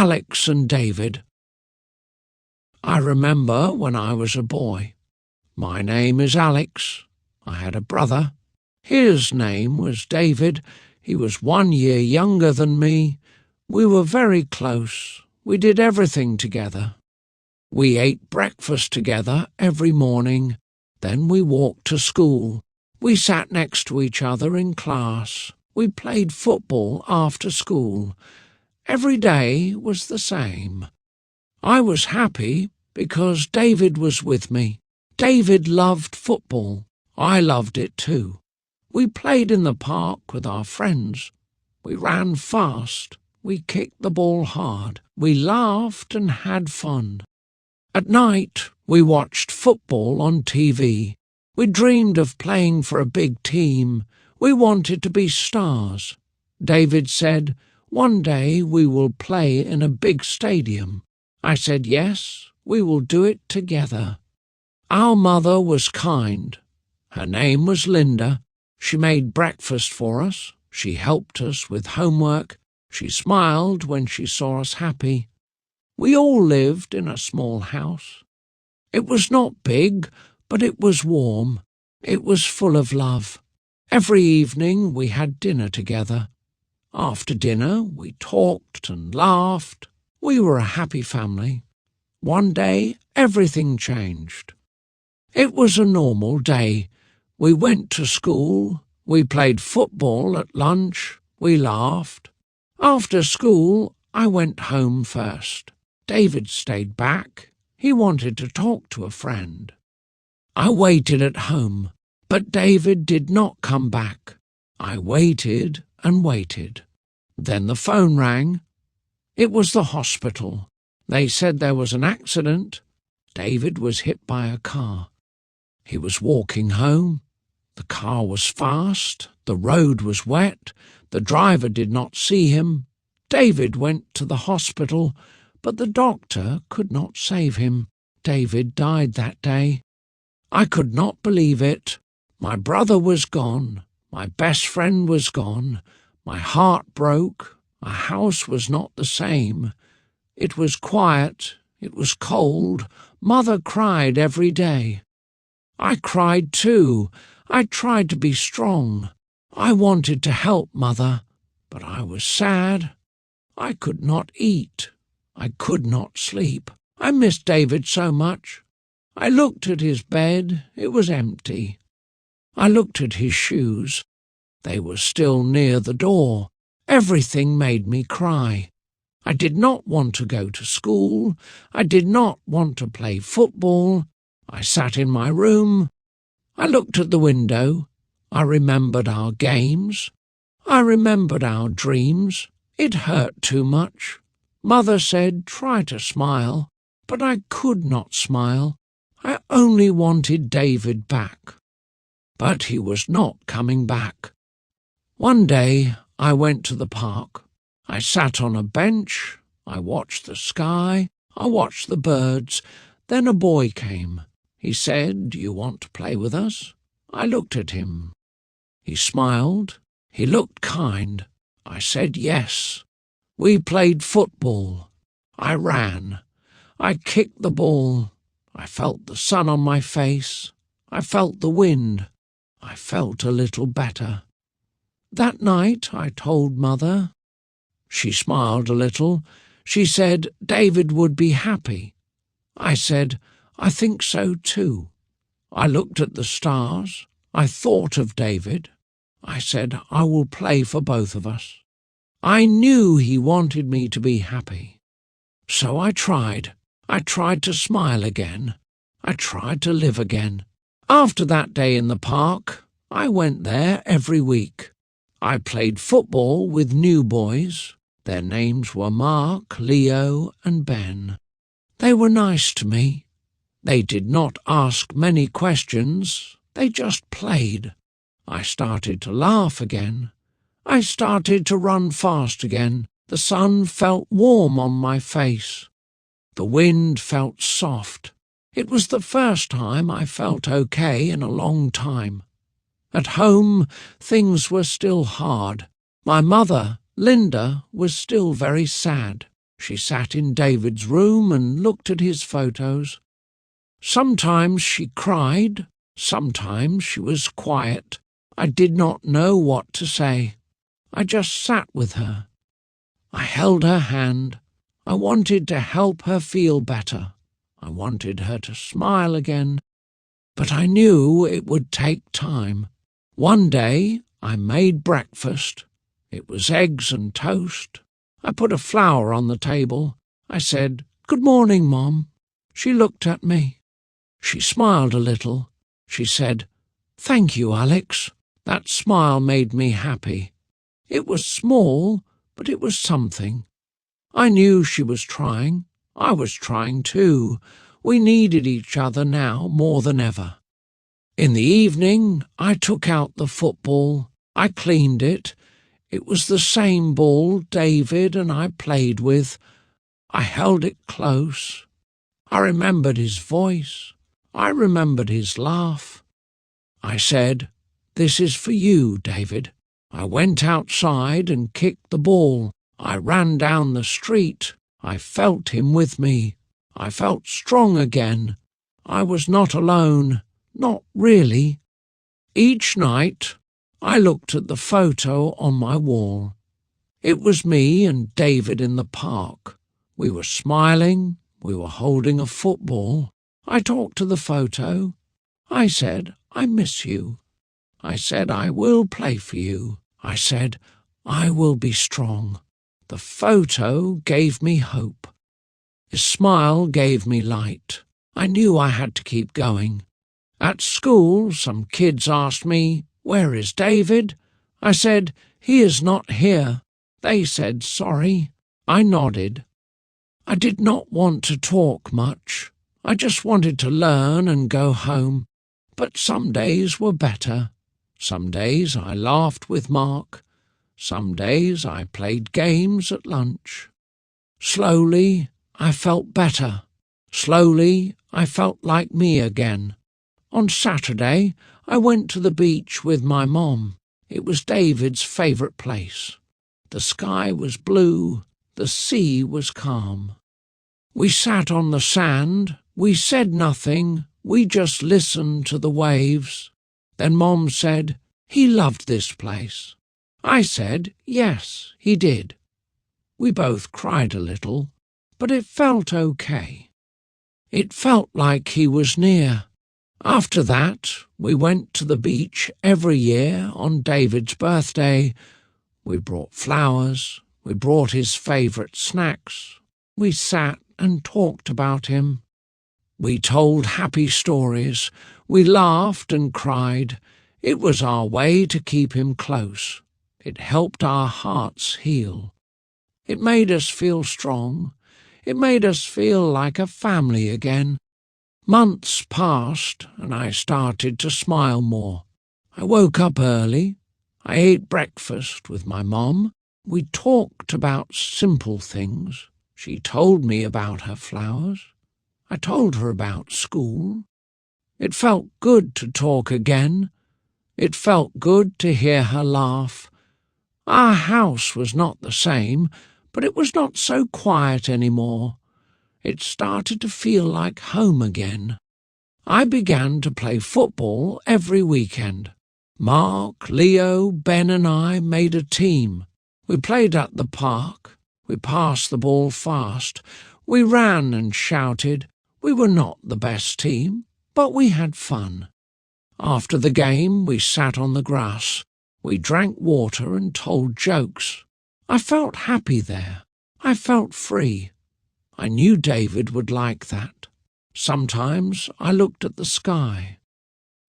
Alex and David. I remember when I was a boy. My name is Alex. I had a brother. His name was David. He was 1 year younger than me. We were very close. We did everything together. We ate breakfast together every morning. Then we walked to school. We sat next to each other in class. We played football after school. Every day was the same. I was happy because David was with me. David loved football. I loved it too. We played in the park with our friends. We ran fast. We kicked the ball hard. We laughed and had fun. At night, we watched football on TV. We dreamed of playing for a big team. We wanted to be stars. David said, "One day we will play in a big stadium." I said, "Yes, we will do it together." Our mother was kind. Her name was Linda. She made breakfast for us. She helped us with homework. She smiled when she saw us happy. We all lived in a small house. It was not big, but it was warm. It was full of love. Every evening we had dinner together. After dinner we talked and laughed. We were a happy family. One day everything changed. It was a normal day. We went to school. We played football at lunch. We laughed. After school I went home first. David stayed back. He wanted to talk to a friend. I waited at home, but David did not come back. I waited and waited. Then the phone rang. It was the hospital. They said there was an accident. David was hit by a car. He was walking home. The car was fast. The road was wet. The driver did not see him. David went to the hospital, but the doctor could not save him. David died that day. I could not believe it. My brother was gone. My best friend was gone. My heart broke. Our house was not the same. It was quiet. It was cold. Mother cried every day. I cried too. I tried to be strong. I wanted to help Mother, but I was sad. I could not eat. I could not sleep. I missed David so much. I looked at his bed. It was empty. I looked at his shoes. They were still near the door. Everything made me cry. I did not want to go to school. I did not want to play football. I sat in my room. I looked at the window. I remembered our games. I remembered our dreams. It hurt too much. Mother said, "Try to smile," but I could not smile. I only wanted David back. But he was not coming back. One day I went to the park. I sat on a bench. I watched the sky. I watched the birds. Then a boy came. He said, "Do you want to play with us?" I looked at him. He smiled. He looked kind. I said yes. We played football. I ran. I kicked the ball. I felt the sun on my face. I felt the wind. I felt a little better. That night I told Mother. She smiled a little. She said David would be happy. I said, "I think so too." I looked at the stars. I thought of David. I said, "I will play for both of us." I knew he wanted me to be happy. So I tried. I tried to smile again. I tried to live again. After that day in the park, I went there every week. I played football with new boys. Their names were Mark, Leo, and Ben. They were nice to me. They did not ask many questions. They just played. I started to laugh again. I started to run fast again. The sun felt warm on my face. The wind felt soft. It was the first time I felt okay in a long time. At home, things were still hard. My mother, Linda, was still very sad. She sat in David's room and looked at his photos. Sometimes she cried, sometimes she was quiet. I did not know what to say. I just sat with her. I held her hand. I wanted to help her feel better. I wanted her to smile again, but I knew it would take time. One day I made breakfast. It was eggs and toast. I put a flower on the table. I said, "Good morning, Mom." She looked at me. She smiled a little. She said, "Thank you, Alex." That smile made me happy. It was small, but it was something. I knew she was trying. I was trying too. We needed each other now more than ever. In the evening, I took out the football. I cleaned it. It was the same ball David and I played with. I held it close. I remembered his voice. I remembered his laugh. I said, "This is for you, David." I went outside and kicked the ball. I ran down the street. I felt him with me. I felt strong again. I was not alone. Not really. Each night, I looked at the photo on my wall. It was me and David in the park. We were smiling. We were holding a football. I talked to the photo. I said, "I miss you." I said, "I will play for you." I said, "I will be strong." The photo gave me hope. His smile gave me light. I knew I had to keep going. At school, some kids asked me, "Where is David?" I said, "He is not here." They said, "Sorry." I nodded. I did not want to talk much. I just wanted to learn and go home. But some days were better. Some days I laughed with Mark. Some days I played games at lunch. Slowly, I felt better. Slowly, I felt like me again. On Saturday, I went to the beach with my mom. It was David's favourite place. The sky was blue. The sea was calm. We sat on the sand. We said nothing. We just listened to the waves. Then Mom said, "He loved this place." I said, "Yes, he did." We both cried a little, but it felt okay. It felt like he was near. After that, we went to the beach every year on David's birthday. We brought flowers. We brought his favourite snacks. We sat and talked about him. We told happy stories. We laughed and cried. It was our way to keep him close. It helped our hearts heal. It made us feel strong. It made us feel like a family again. Months passed, and I started to smile more. I woke up early. I ate breakfast with my mom. We talked about simple things. She told me about her flowers. I told her about school. It felt good to talk again. It felt good to hear her laugh. Our house was not the same, but it was not so quiet anymore. It started to feel like home again. I began to play football every weekend. Mark, Leo, Ben and I made a team. We played at the park. We passed the ball fast. We ran and shouted. We were not the best team, but we had fun. After the game, we sat on the grass. We drank water and told jokes. I felt happy there. I felt free. I knew David would like that. Sometimes I looked at the sky.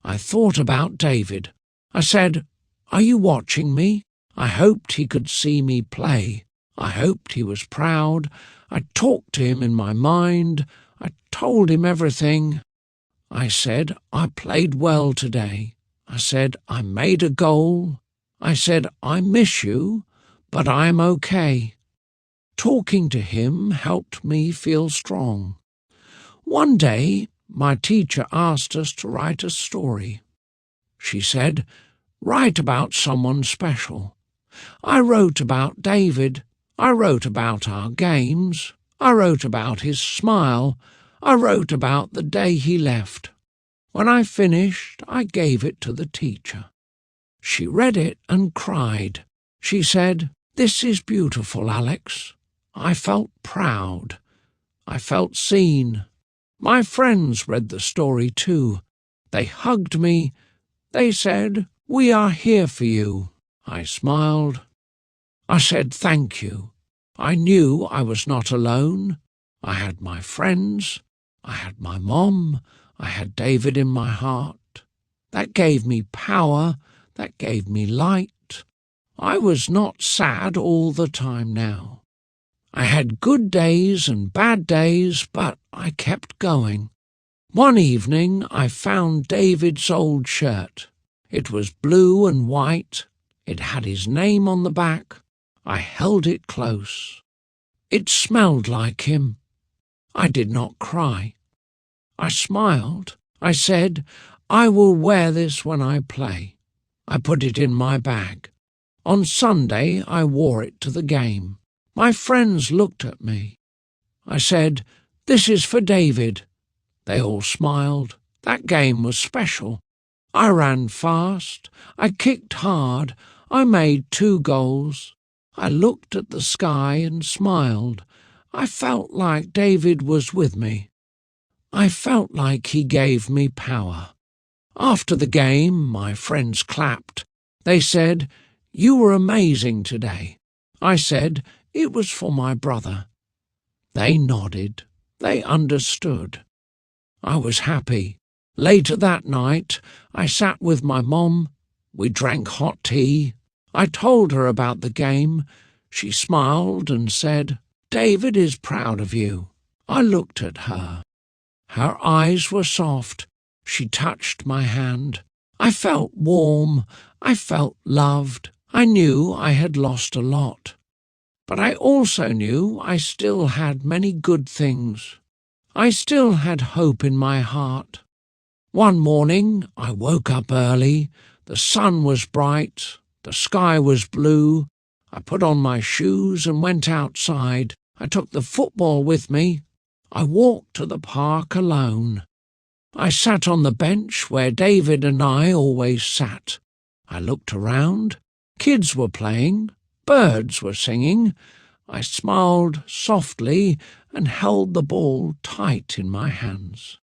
I thought about David. I said, "Are you watching me?" I hoped he could see me play. I hoped he was proud. I talked to him in my mind. I told him everything. I said, "I played well today." I said, "I made a goal." I said, "I miss you, but I'm okay." Talking to him helped me feel strong. One day, my teacher asked us to write a story. She said, "Write about someone special." I wrote about David. I wrote about our games. I wrote about his smile. I wrote about the day he left. When I finished, I gave it to the teacher. She read it and cried. She said, "This is beautiful, Alex." I felt proud. I felt seen. My friends read the story too. They hugged me. They said, "We are here for you." I smiled. I said thank you. I knew I was not alone. I had my friends. I had my mom. I had David in my heart. That gave me power. That gave me light. I was not sad all the time now. I had good days and bad days, but I kept going. One evening I found David's old shirt. It was blue and white. It had his name on the back. I held it close. It smelled like him. I did not cry. I smiled. I said, "I will wear this when I play." I put it in my bag. On Sunday I wore it to the game. My friends looked at me. I said, "This is for David." They all smiled. That game was special. I ran fast. I kicked hard. I made 2 goals. I looked at the sky and smiled. I felt like David was with me. I felt like he gave me power. After the game, my friends clapped. They said, "You were amazing today." I said, "It was for my brother." They nodded. They understood. I was happy. Later that night, I sat with my mom. We drank hot tea. I told her about the game. She smiled and said, "David is proud of you." I looked at her. Her eyes were soft. She touched my hand. I felt warm. I felt loved. I knew I had lost a lot. But I also knew I still had many good things. I still had hope in my heart. One morning I woke up early. The sun was bright. The sky was blue. I put on my shoes and went outside. I took the football with me. I walked to the park alone. I sat on the bench where David and I always sat. I looked around. Kids were playing. Birds were singing. I smiled softly and held the ball tight in my hands.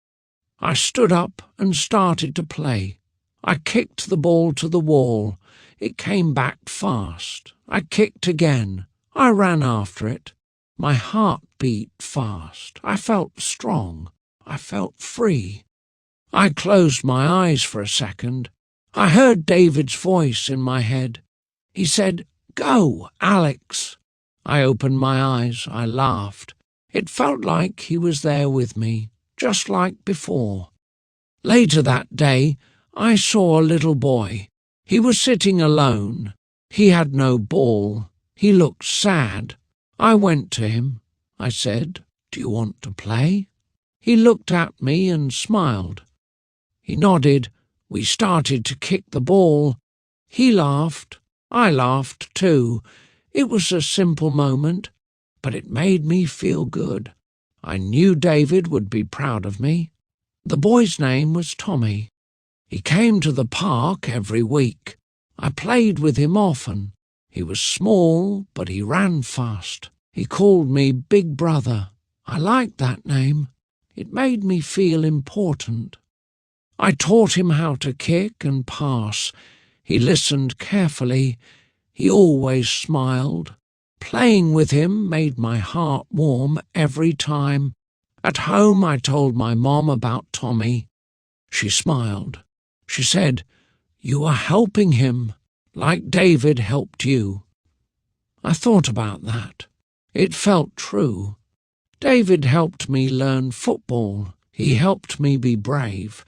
I stood up and started to play. I kicked the ball to the wall. It came back fast. I kicked again. I ran after it. My heart beat fast. I felt strong. I felt free. I closed my eyes for a second. I heard David's voice in my head. He said, "Go, Alex." I opened my eyes. I laughed. It felt like he was there with me, just like before. Later that day, I saw a little boy. He was sitting alone. He had no ball. He looked sad. I went to him. I said, "Do you want to play?" He looked at me and smiled. He nodded. We started to kick the ball. He laughed. I laughed too. It was a simple moment, but it made me feel good. I knew David would be proud of me. The boy's name was Tommy. He came to the park every week. I played with him often. He was small, but he ran fast. He called me Big Brother. I liked that name. It made me feel important. I taught him how to kick and pass. He listened carefully. He always smiled. Playing with him made my heart warm every time. At home I told my mom about Tommy. She smiled. She said, "You are helping him, like David helped you." I thought about that. It felt true. David helped me learn football. He helped me be brave.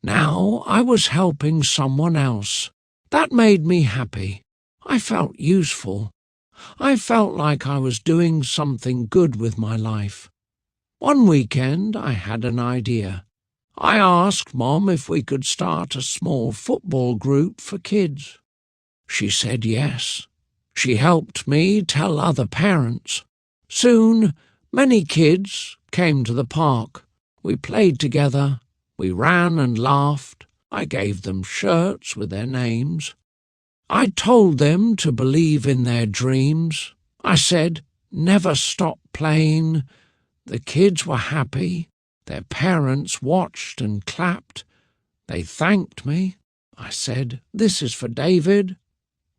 Now I was helping someone else. That made me happy. I felt useful. I felt like I was doing something good with my life. One weekend I had an idea. I asked Mom if we could start a small football group for kids. She said yes. She helped me tell other parents. Soon, many kids came to the park. We played together. We ran and laughed. I gave them shirts with their names. I told them to believe in their dreams. I said, never stop playing. The kids were happy. Their parents watched and clapped. They thanked me. I said, this is for David.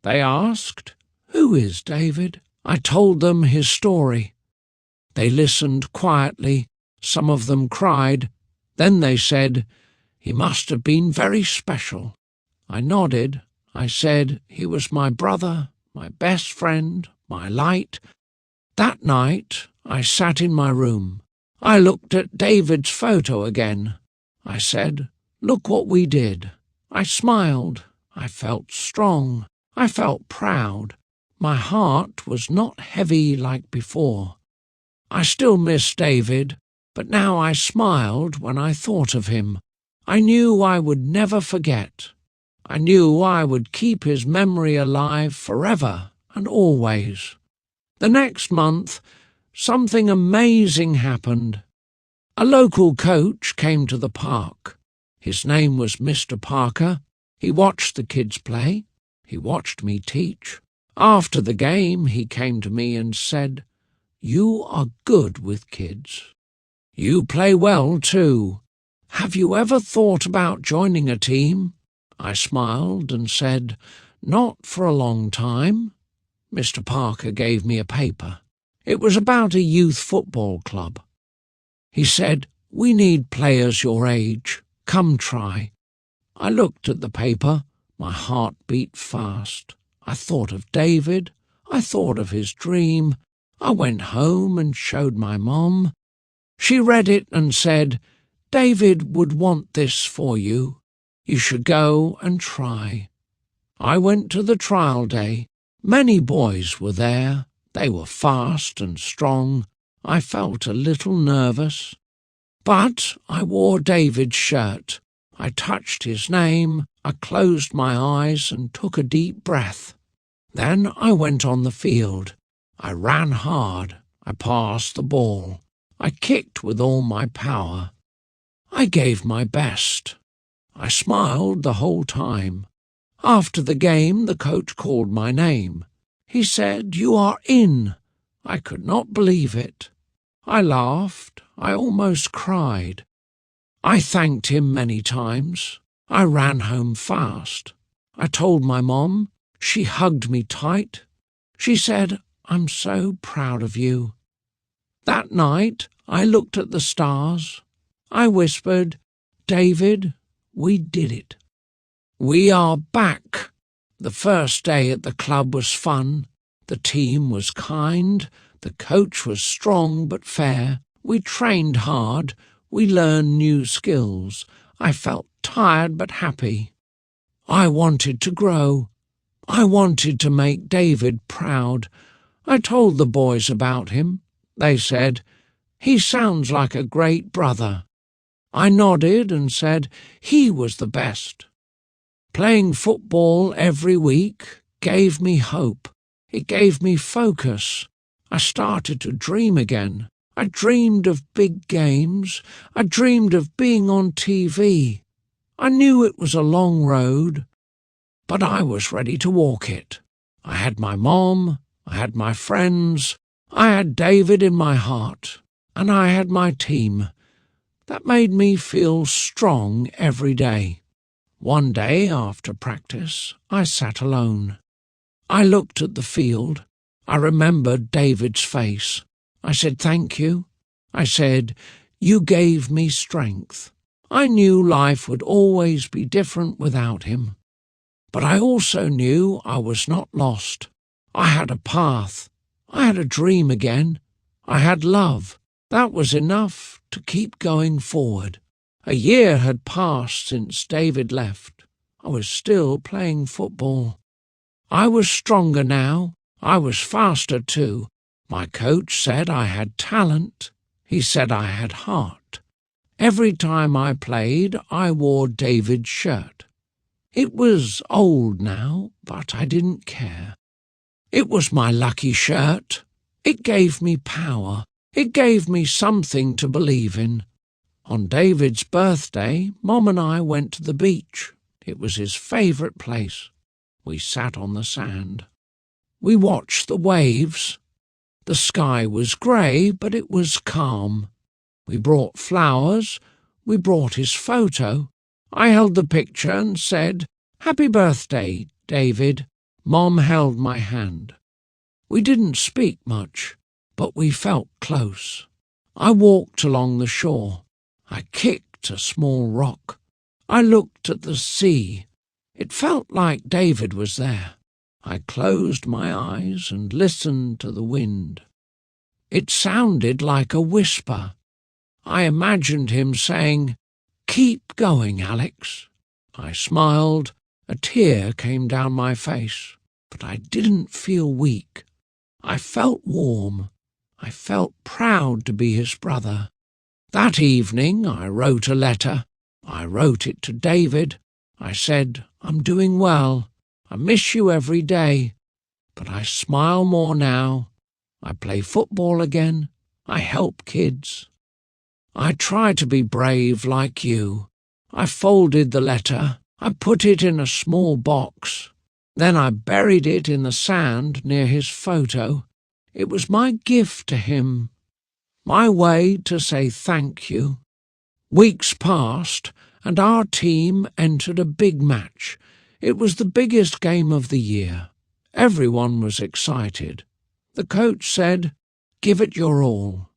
They asked, who is David? I told them his story. They listened quietly. Some of them cried. Then they said, he must have been very special. I nodded. I said, he was my brother, my best friend, my light. That night, I sat in my room. I looked at David's photo again. I said, look what we did. I smiled. I felt strong. I felt proud. My heart was not heavy like before. I still miss David, but now I smiled when I thought of him. I knew I would never forget. I knew I would keep his memory alive forever and always. The next month, something amazing happened. A local coach came to the park. His name was Mr. Parker. He watched the kids play. He watched me teach. After the game, he came to me and said, you are good with kids. You play well, too. Have you ever thought about joining a team? I smiled and said, not for a long time. Mr. Parker gave me a paper. It was about a youth football club. He said, we need players your age. Come try. I looked at the paper. My heart beat fast. I thought of David. I thought of his dream. I went home and showed my mom. She read it and said, David would want this for you. You should go and try. I went to the trial day. Many boys were there. They were fast and strong. I felt a little nervous. But I wore David's shirt. I touched his name. I closed my eyes and took a deep breath. Then I went on the field. I ran hard. I passed the ball. I kicked with all my power. I gave my best. I smiled the whole time. After the game, the coach called my name. He said, you are in. I could not believe it. I laughed. I almost cried. I thanked him many times. I ran home fast. I told my mom. She hugged me tight. She said, I'm so proud of you. That night, I looked at the stars. I whispered, David, we did it. We are back. The first day at the club was fun. The team was kind. The coach was strong but fair. We trained hard. We learned new skills. I felt tired but happy. I wanted to grow. I wanted to make David proud. I told the boys about him. They said, he sounds like a great brother. I nodded and said he was the best. Playing football every week gave me hope. It gave me focus. I started to dream again. I dreamed of big games. I dreamed of being on TV. I knew it was a long road, but I was ready to walk it. I had my mom. I had my friends. I had David in my heart. And I had my team. That made me feel strong every day. One day after practice, I sat alone. I looked at the field. I remembered David's face. I said, thank you. I said, you gave me strength. I knew life would always be different without him. But I also knew I was not lost. I had a path. I had a dream again. I had love. That was enough to keep going forward. A year had passed since David left. I was still playing football. I was stronger now. I was faster too. My coach said I had talent. He said I had heart. Every time I played, I wore David's shirt. It was old now, but I didn't care. It was my lucky shirt. It gave me power. It gave me something to believe in. On David's birthday, Mom and I went to the beach. It was his favourite place. We sat on the sand. We watched the waves. The sky was grey, but it was calm. We brought flowers. We brought his photo. I held the picture and said, "Happy birthday, David." Mom held my hand. We didn't speak much, but we felt close. I walked along the shore. I kicked a small rock. I looked at the sea. It felt like David was there. I closed my eyes and listened to the wind. It sounded like a whisper. I imagined him saying, "Keep going, Alex." I smiled. A tear came down my face, but I didn't feel weak. I felt warm. I felt proud to be his brother. That evening I wrote a letter. I wrote it to David. I said, "I'm doing well. I miss you every day, but I smile more now. I play football again. I help kids. I try to be brave like you." I folded the letter. I put it in a small box. Then I buried it in the sand near his photo. It was my gift to him, my way to say thank you. Weeks passed, and our team entered a big match. It was the biggest game of the year. Everyone was excited. The coach said, "Give it your all."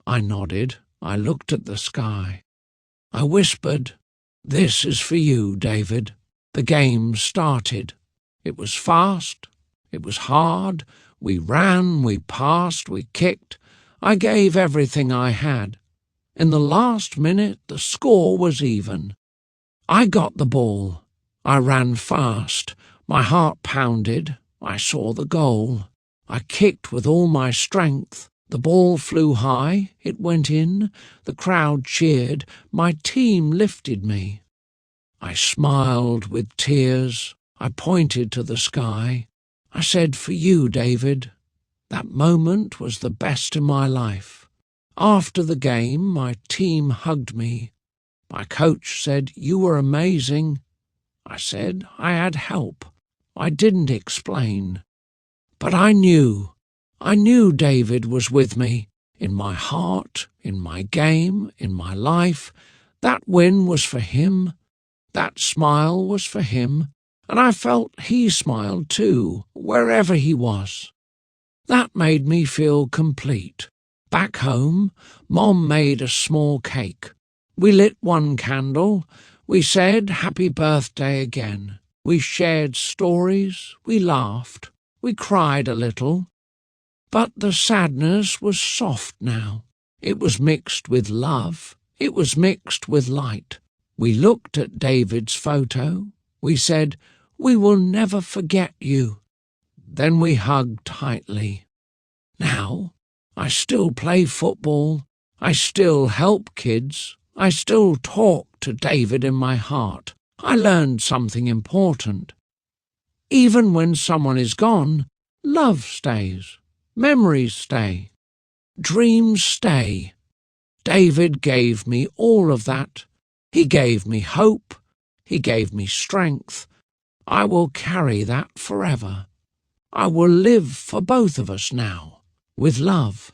I nodded. I looked at the sky. I whispered, "This is for you, David." The game started. It was fast. It was hard. We ran, we passed, we kicked. I gave everything I had. In the last minute, the score was even. I got the ball. I ran fast. My heart pounded. I saw the goal. I kicked with all my strength. The ball flew high. It went in. The crowd cheered. My team lifted me. I smiled with tears. I pointed to the sky. I said, "For you, David." That moment was the best in my life. After the game, my team hugged me. My coach said, "You were amazing." I said, "I had help." I didn't explain. But I knew David was with me, in my heart, in my game, in my life. That win was for him. That smile was for him. And I felt he smiled too, wherever he was. That made me feel complete. Back home, Mom made a small cake. We lit one candle. We said happy birthday again. We shared stories. We laughed. We cried a little. But the sadness was soft now. It was mixed with love. It was mixed with light. We looked at David's photo. We said, "We will never forget you." Then we hugged tightly. Now, I still play football. I still help kids. I still talk to David in my heart. I learned something important. Even when someone is gone, love stays. Memories stay. Dreams stay. David gave me all of that. He gave me hope. He gave me strength. I will carry that forever. I will live for both of us now, with love.